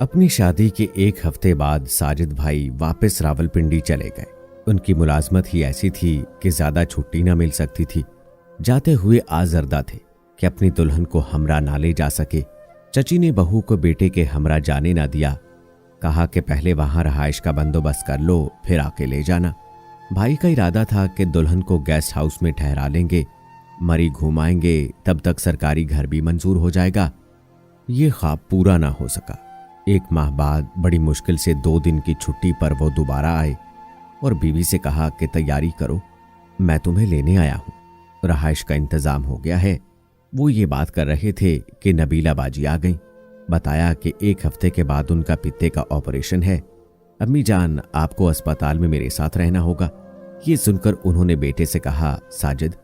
अपनी शादी के एक हफ्ते बाद साजिद भाई वापस रावलपिंडी चले गए। उनकी मुलाजमत ही ऐसी थी कि ज्यादा छुट्टी न मिल सकती थी। जाते हुए आजर्दा थे कि अपनी दुल्हन को हमरा ना ले जा सके। चची ने बहू को बेटे के हमरा जाने ना दिया। कहा कि पहले वहां रहाइश का बंदोबस्त कर लो, फिर आके ले जाना। भाई का इरादा था कि दुल्हन को गेस्ट हाउस में ठहरा लेंगे, मरी घुमाएंगे, तब तक सरकारी घर भी मंजूर हो जाएगा। ये ख्वाब पूरा ना हो सका। 1 माह बाद बड़ी मुश्किल से 2 दिन की छुट्टी पर वो दोबारा आए और बीवी से कहा कि तैयारी करो, मैं तुम्हें लेने आया हूं, रहाइश का इंतजाम हो गया है। वो ये बात कर रहे थे कि नबीला बाजी आ गई। बताया कि 1 हफ्ते के बाद उनका पित्ते का ऑपरेशन है। अम्मी जान, आपको अस्पताल में मेरे साथ रहना होगा। ये सुनकर उन्होंने बेटे से कहा, साजिद,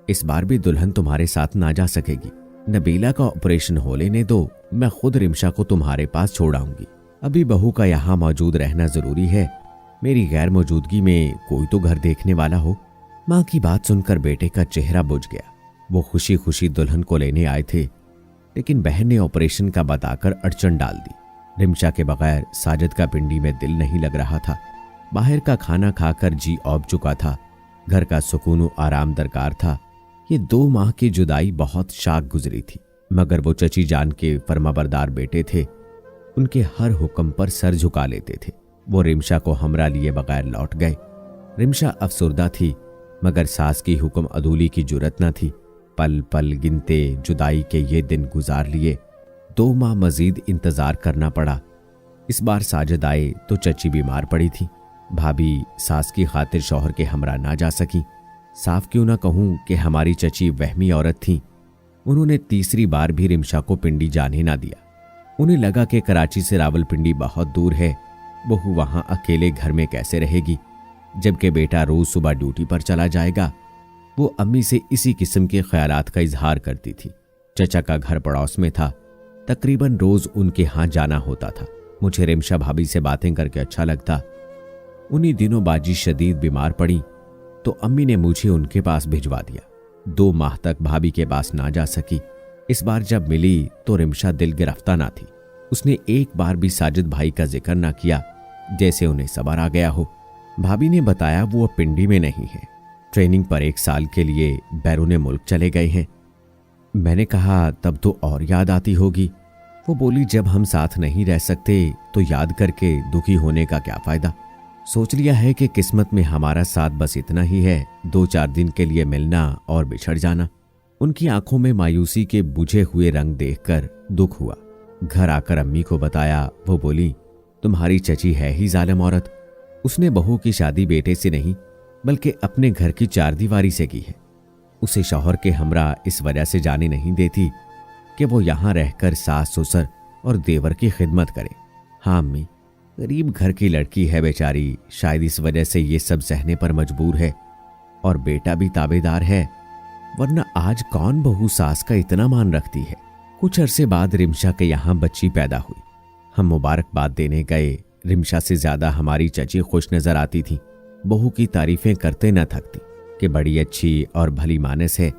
इस बार भी दुल्हन तुम्हारे साथ ना जा सकेगी। नबीला का ऑपरेशन हो लेने दो, मैं खुद रिमशा को तुम्हारे पास छोड़ आऊंगी। अभी बहू का यहाँ मौजूद रहना जरूरी है। मेरी गैर मौजूदगी में कोई तो घर देखने वाला हो। माँ की बात सुनकर बेटे का चेहरा बुझ गया। वो खुशी खुशी दुल्हन को लेने आए थे, लेकिन बहन ने ऑपरेशन का बताकर अड़चन डाल दी। रिमशा के बगैर साजिद का पिंडी में दिल नहीं लग रहा था। बाहर का खाना खाकर जी औब चुका था। घर का सुकून आराम दरकार था। ये 2 माह की जुदाई बहुत शाक गुजरी थी, मगर वो चची जान के फरमाबरदार बेटे थे। उनके हर हुक्म पर सर झुका लेते थे। वो रिमशा को हमरा लिए बगैर लौट गए। रिमशा अफसुर्दा थी, मगर सास की हुक्म अदूली की जुरत न थी। पल पल गिनते जुदाई के ये दिन गुजार लिए। 2 माह मजीद इंतजार करना पड़ा। इस बार साजिद आए तो चची बीमार पड़ी थी। भाभी सास की खातिर शौहर के हमरा ना जा सकी। साफ क्यों ना कहूं कि हमारी चची वहमी औरत थी। उन्होंने तीसरी बार भी रिमशा को पिंडी जाने ना दिया। उन्हें लगा कि कराची से रावलपिंडी बहुत दूर है, बहू वहां अकेले घर में कैसे रहेगी, जबकि बेटा रोज सुबह ड्यूटी पर चला जाएगा। वो अम्मी से इसी किस्म के ख्यालात का इजहार करती थी। चचा का घर पड़ोस में था, तकरीबन रोज उनके यहाँ जाना होता था। मुझे रिमशा भाभी से बातें करके अच्छा लगता। उन्हीं दिनों बाजी शदीद बीमार पड़ी तो अम्मी ने मुझे उनके पास भिजवा दिया। 2 माह तक भाभी के पास ना जा सकी। इस बार जब मिली तो रिमशा दिल गिरफ्ता ना थी। उसने एक बार भी साजिद भाई का जिक्र ना किया, जैसे उन्हें सबर आ गया हो। भाभी ने बताया वो अब पिंडी में नहीं है, ट्रेनिंग पर 1 साल के लिए बैरूने मुल्क चले गए हैं। मैंने कहा तब तो और याद आती होगी। वो बोली, जब हम साथ नहीं रह सकते तो याद करके दुखी होने का क्या फायदा। सोच लिया है कि किस्मत में हमारा साथ बस इतना ही है, 2-4 दिन के लिए मिलना और बिछड़ जाना। उनकी आंखों में मायूसी के बुझे हुए रंग देखकर दुख हुआ। घर आकर अम्मी को बताया। वो बोली, तुम्हारी चची है ही जालिम औरत। उसने बहू की शादी बेटे से नहीं बल्कि अपने घर की 4 दीवारी से की है। उसे शौहर के हमरा इस वजह से जाने नहीं देती कि वो यहां रहकर सास ससुर और देवर की खिदमत करे। हाँ अम्मी, गरीब घर की लड़की है बेचारी, शायद इस वजह से ये सब सहने पर मजबूर है। और बेटा भी ताबेदार है, वरना आज कौन बहू सास का इतना मान रखती है। कुछ अरसे बाद रिमशा के यहाँ बच्ची पैदा हुई। हम मुबारकबाद देने गए। रिमशा से ज्यादा हमारी चची खुश नजर आती थी। बहू की तारीफें करते न थकती कि बड़ी अच्छी और भली मानस है।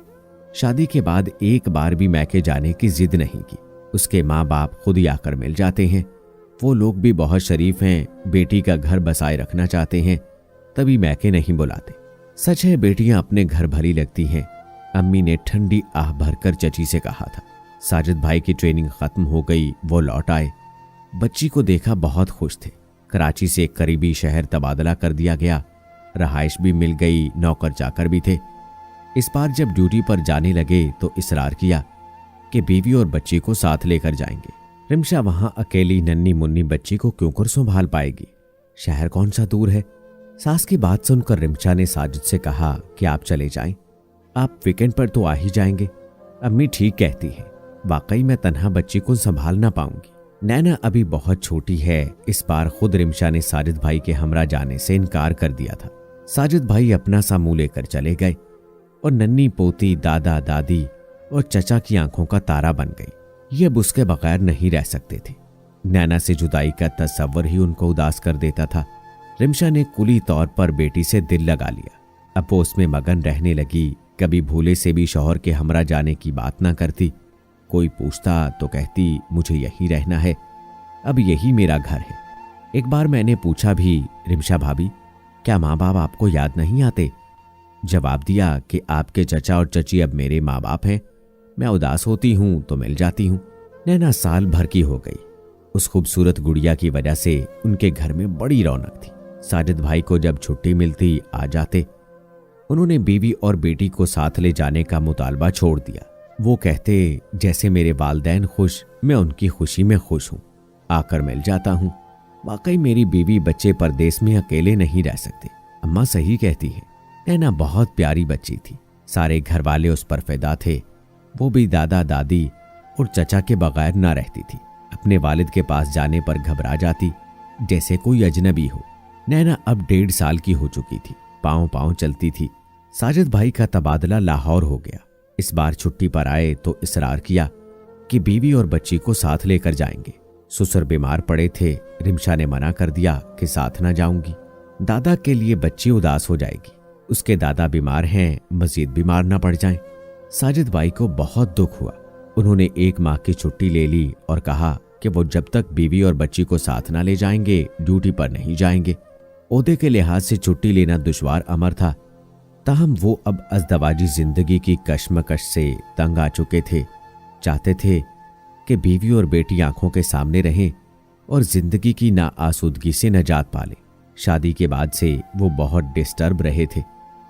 शादी के बाद एक बार भी मैके जाने की जिद नहीं की। उसके माँ बाप खुद ही आकर मिल जाते हैं। वो लोग भी बहुत शरीफ हैं, बेटी का घर बसाए रखना चाहते हैं, तभी मैके नहीं बुलाते। सच है बेटियां अपने घर भली लगती हैं। अम्मी ने ठंडी आह भरकर चची से कहा था। साजिद भाई की ट्रेनिंग खत्म हो गई, वो लौट आए। बच्ची को देखा बहुत खुश थे। कराची से एक करीबी शहर तबादला कर दिया गया। रहाइश भी मिल गई, नौकर चाकर भी थे। इस बार जब ड्यूटी पर जाने लगे तो इसरार किया कि बीवी और बच्ची को साथ लेकर जाएंगे। रिमशा वहां अकेली नन्ही मुन्नी बच्ची को क्यों कर संभाल पाएगी, शहर कौन सा दूर है। सास की बात सुनकर रिमशा ने साजिद से कहा कि आप चले जाएं, आप वीकेंड पर तो आ ही जाएंगे। अम्मी ठीक कहती है, वाकई मैं तन्हा बच्ची को संभाल ना पाऊंगी। नैना अभी बहुत छोटी है। इस बार खुद रिमशा ने साजिद भाई के हमरा जाने से इनकार कर दिया था। साजिद भाई अपना सा मुंह लेकर चले गए और नन्ही पोती दादा दादी और चचा की आंखों का तारा बन गई। ये अब उसके बगैर नहीं रह सकते थे। नैना से जुदाई का तस्वर ही उनको उदास कर देता था। रिमशा ने कुली तौर पर बेटी से दिल लगा लिया। अब वो उसमें मगन रहने लगी। कभी भूले से भी शौहर के हमरा जाने की बात ना करती। कोई पूछता तो कहती मुझे यहीं रहना है। अब यही मेरा घर है। एक बार मैंने पूछा भी, रिमशा भाभी, क्या माँ बाप आपको याद नहीं आते? जवाब दिया कि आपके चचा और चची अब मेरे माँ बाप हैं। मैं उदास होती हूँ तो मिल जाती हूँ। नैना साल भर की हो गई। उस खूबसूरत गुड़िया की वजह से उनके घर में बड़ी रौनक थी। साजिद भाई को जब छुट्टी मिलती आ जाते। उन्होंने बीवी और बेटी को साथ ले जाने का मुतालबा छोड़ दिया। वो कहते, जैसे मेरे वालिदैन खुश, मैं उनकी खुशी में खुश हूँ, आकर मिल जाता हूँ। वाकई मेरी बीवी बच्चे परदेश में अकेले नहीं रह सकते। अम्मा सही कहती है। नैना बहुत प्यारी बच्ची थी। सारे घर वाले उस पर फिदा थे। वो भी दादा दादी और चचा के बगैर ना रहती थी। अपने वालिद के पास जाने पर घबरा जाती, जैसे कोई अजनबी हो। नैना अब 1.5 साल की हो चुकी थी। पाँव पाँव चलती थी। साजिद भाई का तबादला लाहौर हो गया। इस बार छुट्टी पर आए तो इसरार किया कि बीवी और बच्ची को साथ लेकर जाएंगे। ससुर बीमार पड़े थे। रिमशा ने मना कर दिया कि साथ ना जाऊंगी। दादा के लिए बच्ची उदास हो जाएगी। उसके दादा बीमार हैं, मजीद बीमार ना पड़ जाएं। साजिद भाई को बहुत दुख हुआ। उन्होंने 1 माह की छुट्टी ले ली और कहा कि वो जब तक बीवी और बच्ची को साथ ना ले जाएंगे ड्यूटी पर नहीं जाएंगे। ओहदे के लिहाज से छुट्टी लेना दुश्वार अमर था। ताहम वो अब अज़दवाजी जिंदगी की कश्मकश से तंग आ चुके थे। चाहते थे कि बीवी और बेटी आंखों के सामने रहें और जिंदगी की नाआसूदगी से नजात पाले। शादी के बाद से वो बहुत डिस्टर्ब रहे थे।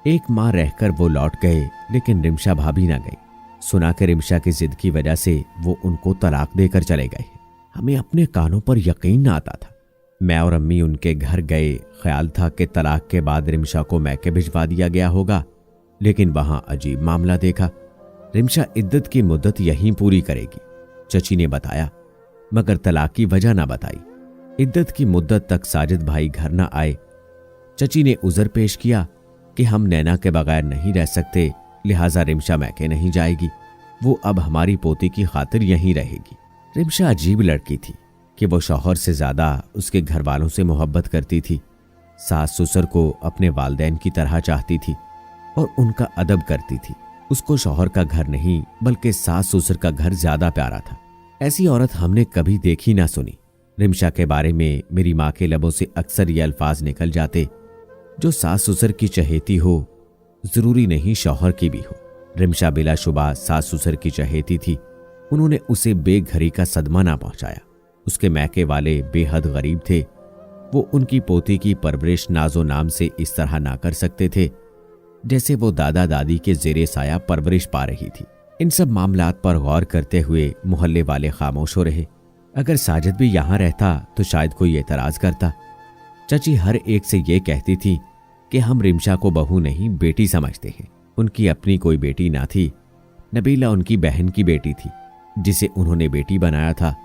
1 माह रहकर वो लौट गए, लेकिन रिमशा भाभी ना गई। सुना कि रिमशा की जिद की वजह से वो उनको तलाक देकर चले गए। हमें अपने कानों पर यकीन ना आता था। मैं और अम्मी उनके घर गए। ख्याल था कि तलाक के बाद रिमशा को मैके भिजवा दिया गया होगा, लेकिन वहां अजीब मामला देखा। रिमशा इद्दत की मुद्दत यहीं पूरी करेगी, चची ने बताया, मगर तलाक की वजह ना बताई। इद्दत की मुद्दत तक साजिद भाई घर ना आए। चची ने उज़र पेश किया कि हम नैना के बगैर नहीं रह सकते, लिहाजा रिमशा मैके नहीं जाएगी। वो अब हमारी पोती की खातिर यहीं रहेगी। रिमशा अजीब लड़की थी कि वो शौहर से ज्यादा उसके घर वालों से मोहब्बत करती थी। सास ससुर को अपने वालिदैन की तरह चाहती थी और उनका अदब करती थी। उसको शौहर का घर नहीं बल्कि सास ससुर का घर ज्यादा प्यारा था। ऐसी औरत हमने कभी देखी ना सुनी। रिमशा के बारे में मेरी माँ के लबों से अक्सर ये अल्फाज निकल जाते, जो सास ससुर की चहेती हो, जरूरी नहीं शौहर की भी हो। रिमशा बिलाशुबा सास ससुर की चहेती थी। उन्होंने उसे बेघरी का सदमा ना पहुंचाया। उसके मैके वाले बेहद गरीब थे। वो उनकी पोती की परवरिश नाजो नाम से इस तरह ना कर सकते थे जैसे वो दादा दादी के जेरे साया परवरिश पा रही थी। इन सब मामलात पर गौर करते हुए मोहल्ले वाले खामोश हो रहे। अगर साजिद भी यहाँ रहता तो शायद कोई एतराज करता। चची हर एक से ये कहती थी कि हम रिमशा को बहू नहीं बेटी समझते हैं। उनकी अपनी कोई बेटी ना थी। नबीला उनकी बहन की बेटी थी जिसे उन्होंने बेटी बनाया था,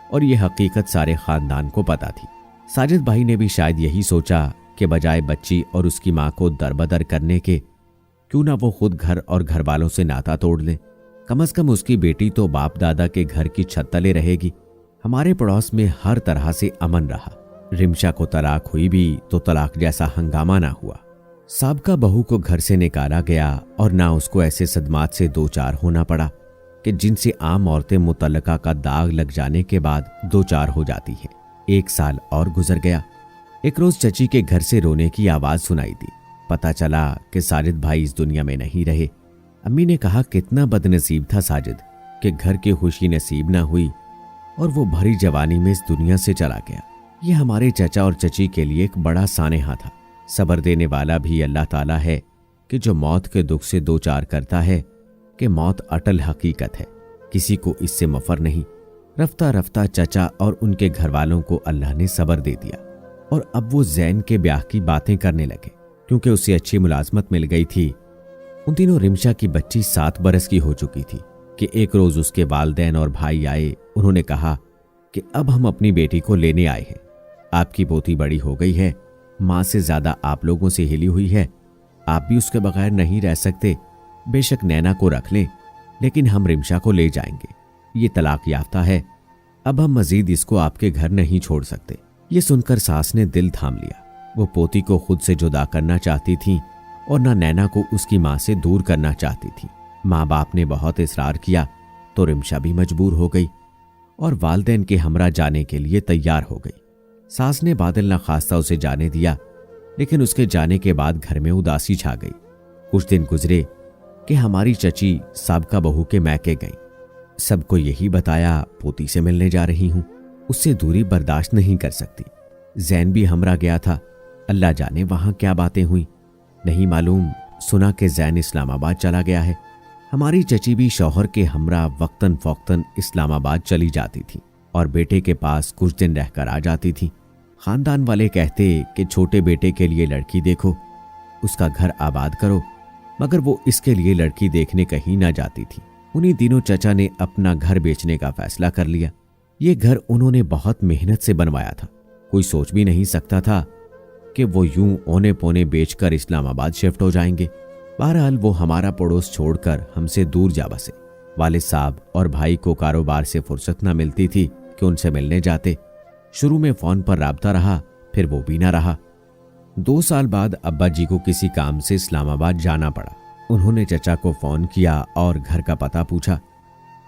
और ये हकीकत सारे खानदान को पता थी। साजिद भाई ने भी शायद यही सोचा कि बजाय बच्ची और उसकी माँ को दरबदर करने के, क्यों ना वो खुद घर और घर वालों से नाता तोड़ ले। कम से कम उसकी बेटी तो बाप दादा के घर की छत तले रहेगी। हमारे पड़ोस में हर तरह से अमन रहा। रिमशा को तलाक हुई भी तो तलाक जैसा हंगामा ना हुआ। साबका बहू को घर से निकाला गया और ना उसको ऐसे सदमात से 2-4 होना पड़ा कि जिनसे आम औरतें मुतल्लका का दाग लग जाने के बाद 2-4 हो जाती हैं। 1 साल और गुजर गया। एक रोज चची के घर से रोने की आवाज सुनाई दी। पता चला कि साजिद भाई इस दुनिया में नहीं रहे। अम्मी ने कहा कितना बदनसीब था साजिद कि घर की खुशी नसीब ना हुई और वो भरी जवानी में इस दुनिया से चला गया। ये हमारे चचा और चची के लिए एक बड़ा सानेहा था। सब्र देने वाला भी अल्लाह ताला है कि जो मौत के दुख से 2-4 करता है कि मौत अटल हकीकत है, किसी को इससे मफर नहीं। रफ्ता रफ्ता चचा और उनके घर वालों को अल्लाह ने सब्र दे दिया और अब वो जैन के ब्याह की बातें करने लगे क्योंकि उसे अच्छी मुलाजमत मिल गई थी। उन दिनों रिमशा की बच्ची 7 बरस की हो चुकी थी कि एक रोज उसके वालिदैन और भाई आए। उन्होंने कहा कि अब हम अपनी बेटी को लेने आए हैं। आपकी पोती बड़ी हो गई है, माँ से ज्यादा आप लोगों से हिली हुई है। आप भी उसके बगैर नहीं रह सकते। बेशक नैना को रख लें, लेकिन हम रिमशा को ले जाएंगे। ये तलाक याफ्ता है, अब हम मजीद इसको आपके घर नहीं छोड़ सकते। ये सुनकर सास ने दिल थाम लिया। वो पोती को खुद से जुदा करना चाहती थी और ना नैना को उसकी माँ से दूर करना चाहती थी। माँ बाप ने बहुत इसरार किया तो रिमशा भी मजबूर हो गई। और वालदैन के हमरा जाने के लिए तैयार हो गई। सास ने बादल न खास्ता उसे जाने दिया, लेकिन उसके जाने के बाद घर में उदासी छा गई। कुछ दिन गुजरे कि हमारी चची साबका बहू के मैके गई। सबको यही बताया पोती से मिलने जा रही हूं, उससे दूरी बर्दाश्त नहीं कर सकती। जैन भी हमरा गया था, अल्लाह जाने वहां क्या बातें हुई, नहीं मालूम। सुना कि जैन इस्लामाबाद चला गया है। हमारी चची भी शौहर के हमरा वक्तन फौक्तन इस्लामाबाद चली जाती थी और बेटे के पास कुछ दिन रहकर आ जाती थी। खानदान वाले कहते कि छोटे बेटे के लिए लड़की देखो, उसका घर आबाद करो, मगर वो इसके लिए लड़की देखने कहीं ना जाती थी। उन्हीं दिनों चचा ने अपना घर बेचने का फैसला कर लिया। ये घर उन्होंने बहुत मेहनत से बनवाया था। कोई सोच भी नहीं सकता था कि वो यूं औने पौने बेचकर इस्लामाबाद शिफ्ट हो जाएंगे। बहरहाल वो हमारा पड़ोस छोड़कर हमसे दूर जा बसे। वालिद साहब और भाई को कारोबार से फुर्सत न मिलती थी कि उनसे मिलने जाते। शुरू में फोन पर राब्ता रहा, फिर वो भी ना रहा। 2 साल बाद अब्बा जी को किसी काम से इस्लामाबाद जाना पड़ा। उन्होंने चचा को फोन किया और घर का पता पूछा।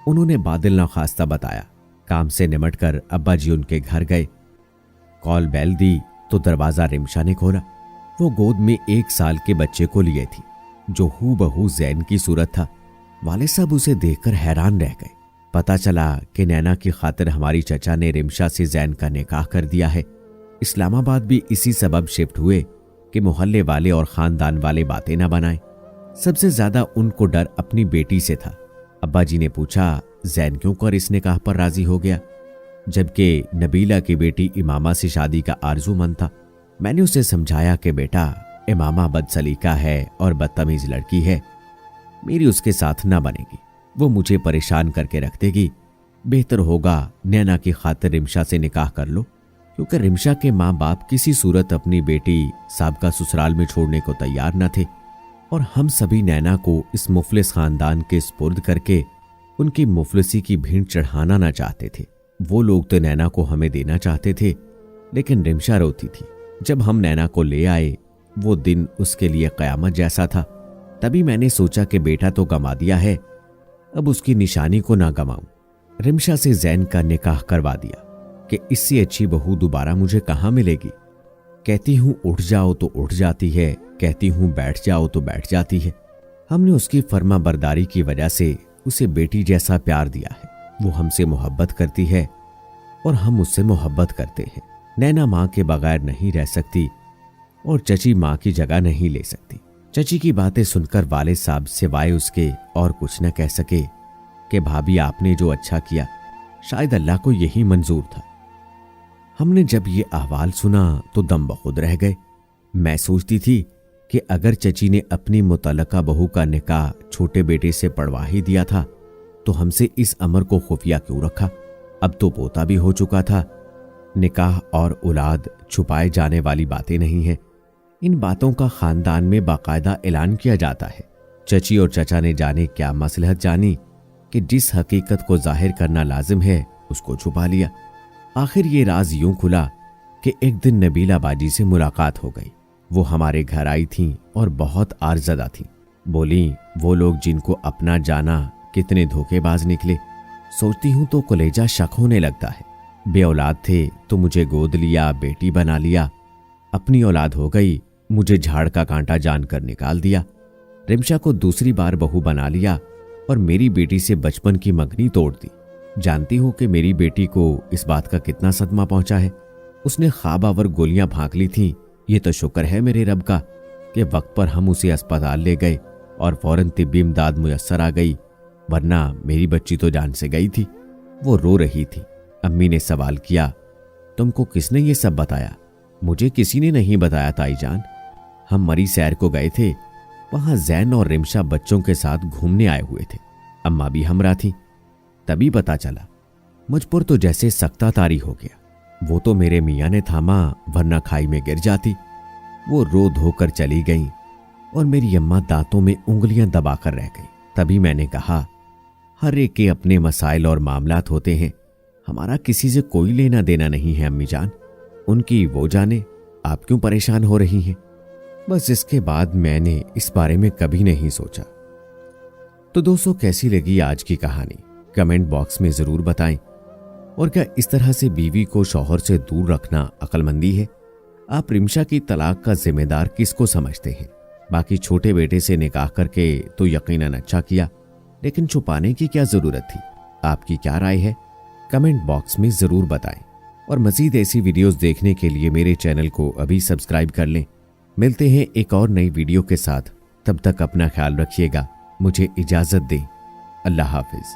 उन्होंने बादल नखास्ता बताया। काम से निमटकर अब्बा जी उनके घर गए। कॉल बेल दी तो दरवाजा रिमशा ने खोला। वो गोद में 1 साल के बच्चे को लिए थी, जो हूबहू जैन की सूरत था। वालिद साहब उसे देखकर हैरान रह गए। पता चला कि नैना की खातिर हमारी चचा ने रिमशा से जैन का निकाह कर दिया है। इस्लामाबाद भी इसी सबब शिफ्ट हुए कि मोहल्ले वाले और खानदान वाले बातें न बनाएं। सबसे ज्यादा उनको डर अपनी बेटी से था। अब्बा जी ने पूछा, जैन क्यों कर इस निकाह पर राजी हो गया, जबकि नबीला की बेटी इमामा से शादी का आरजूमंद था। मैंने उसे समझाया कि बेटा, इमामा बदसलीका है और बदतमीज लड़की है, मेरी उसके साथ ना बनेगी, वो मुझे परेशान करके रख देगी। बेहतर होगा नैना की खातिर रिमशा से निकाह कर लो, क्योंकि रिमशा के माँ बाप किसी सूरत अपनी बेटी साबका ससुराल में छोड़ने को तैयार न थे, और हम सभी नैना को इस मुफलिस खानदान के स्पुर्द करके उनकी मुफलिसी की भीड़ चढ़ाना न चाहते थे। वो लोग तो नैना को हमें देना चाहते थे, लेकिन रिमशा रोती थी। जब हम नैना को ले आए, वो दिन उसके लिए कयामत जैसा था। तभी मैंने सोचा कि बेटा तो गंवा दिया है, अब उसकी निशानी को ना गंवाऊं। रिमशा से जैन का निकाह करवा दिया कि इससे अच्छी बहू दोबारा मुझे कहां मिलेगी। कहती हूं उठ जाओ तो उठ जाती है, कहती हूं बैठ जाओ तो बैठ जाती है। हमने उसकी फर्मा बरदारी की वजह से उसे बेटी जैसा प्यार दिया है। वो हमसे मोहब्बत करती है और हम उससे मोहब्बत करते हैं। नैना माँ के बगैर नहीं रह सकती और चची माँ की जगह नहीं ले सकती। चची की बातें सुनकर वालिद साहब सिवाय उसके और कुछ न कह सके कि भाभी आपने जो अच्छा किया, शायद अल्लाह को यही मंजूर था। हमने जब ये अहवाल सुना तो दम बखुद रह गए। मैं सोचती थी कि अगर चची ने अपनी मुतल्लका बहू का निकाह छोटे बेटे से पढ़वा ही दिया था तो हमसे इस अमर को खुफिया क्यों रखा। अब तो पोता भी हो चुका था। निकाह और औलाद छुपाए जाने वाली बातें नहीं हैं। इन बातों का खानदान में बाकायदा ऐलान किया जाता है। चची और चचा ने जाने क्या मसलहत जानी कि जिस हकीकत को जाहिर करना लाजिम है उसको छुपा लिया। आखिर ये राज यूं खुला कि एक दिन नबीला बाजी से मुलाकात हो गई। वो हमारे घर आई थीं और बहुत आरज़दा थीं। बोली, वो लोग जिनको अपना जाना कितने धोखेबाज निकले। सोचती हूं तो कलेजा शक होने लगता है। बे औलाद थे तो मुझे गोद लिया, बेटी बना लिया। अपनी औलाद हो गई, मुझे झाड़ का कांटा जानकर निकाल दिया। रिमशा को दूसरी बार बहू बना लिया और मेरी बेटी से बचपन की मंगनी तोड़ दी। जानती हूं कि मेरी बेटी को इस बात का कितना सदमा पहुंचा है। उसने ख्वाब आवर गोलियां भांक ली थीं। ये तो शुक्र है मेरे रब का कि वक्त पर हम उसे अस्पताल ले गए और फौरन तिब्बी इमदाद मुयस्सर आ गई, वरना मेरी बच्ची तो जान से गई थी। वो रो रही थी। अम्मी ने सवाल किया, तुमको किसने ये सब बताया? मुझे किसी ने नहीं बताया ताईजान। हम मरी सैर को गए थे, वहां जैन और रिमशा बच्चों के साथ घूमने आए हुए थे। अम्मा भी हमरा थी। तभी पता चला। मुझ पर तो जैसे सख्ता तारी हो गया। वो तो मेरे मियाँ ने थामा, वरना खाई में गिर जाती। वो रो धोकर चली गई और मेरी अम्मा दांतों में उंगलियां दबाकर रह गई। तभी मैंने कहा, हर एक के अपने मसाइल और मामलात होते हैं, हमारा किसी से कोई लेना देना नहीं है अम्मी जान, उनकी वो जाने, आप क्यों परेशान हो रही हैं। बस इसके बाद मैंने इस बारे में कभी नहीं सोचा। तो दोस्तों, कैसी लगी आज की कहानी? कमेंट बॉक्स में जरूर बताएं। और क्या इस तरह से बीवी को शौहर से दूर रखना अक्लमंदी है? आप रिमशा की तलाक का जिम्मेदार किसको समझते हैं? बाकी छोटे बेटे से निकाह करके तो यकीनन अच्छा किया, लेकिन छुपाने की क्या जरूरत थी? आपकी क्या राय है? कमेंट बॉक्स में जरूर बताएं और मजीद ऐसी वीडियोस देखने के लिए मेरे चैनल को अभी सब्सक्राइब कर लें। मिलते हैं एक और नई वीडियो के साथ। तब तक अपना ख्याल रखिएगा। मुझे इजाजत दें। अल्लाह हाफिज।